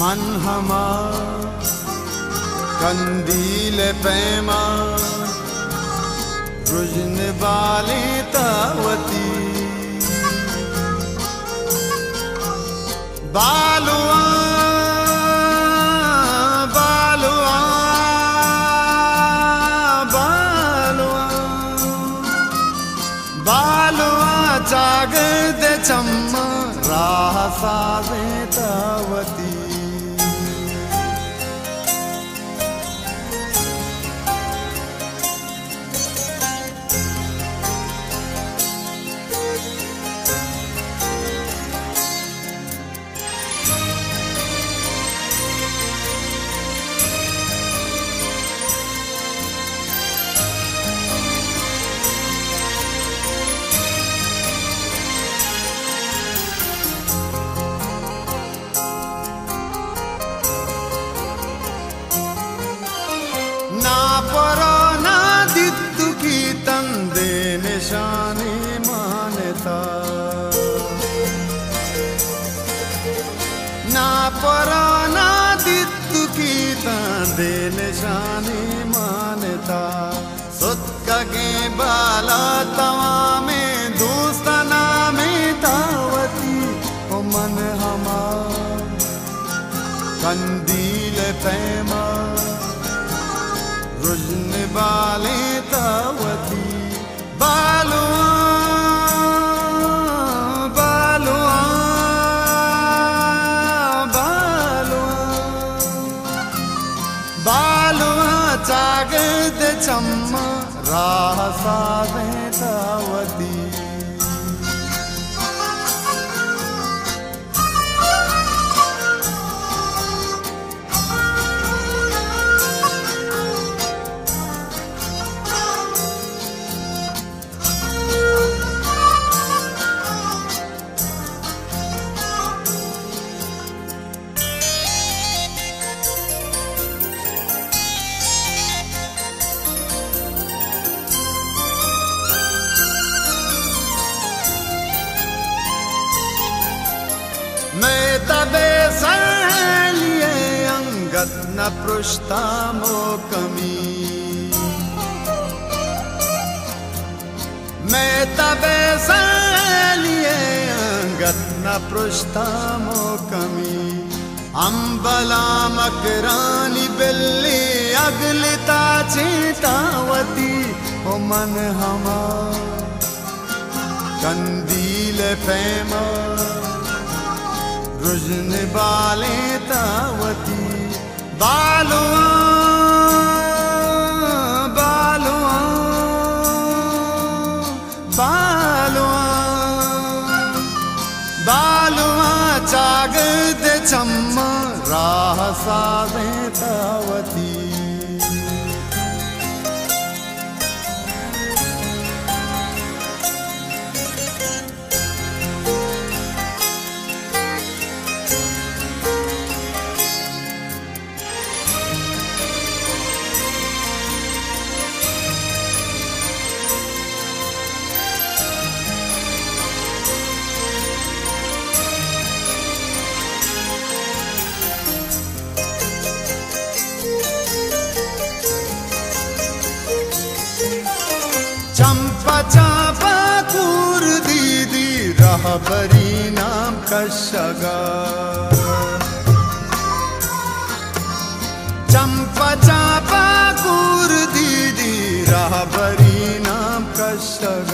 मन हमार कंदील पैमा रुजन वाले तावती बालुआ बालुआ बालुआ बालुआ जागद चम्मा राह साजे तावती पराना दित्तु की तंदे निशानी मानता ना पराना दित्तु की तंदे निशानी मानता सुत्का के बाला तवा में दोस्तना में तावती ओ मन हमार कंदील पैमा रुजन वाले तावती बालुआ बालुआ बालुआ बालुआ जागद चम्मा राह साजे तावती मैं तबे सलिए अंगत न पृष्ठामो कमी मैं तबे सलिए अंगत न पृष्ठामो कमी अंबला मकरानी बिल्ली अगलिता चेतावती ओ मन हमार कंदील पैमा रुजन वाले तावती बालुआ बालुआ बालुआ बालुआ जागद चम्मा राह साजे तावती चंपा चापा कूर दीदी रहबरी नाम कशगा चंपा चापा कूर दीदी रहबरी नाम कशगा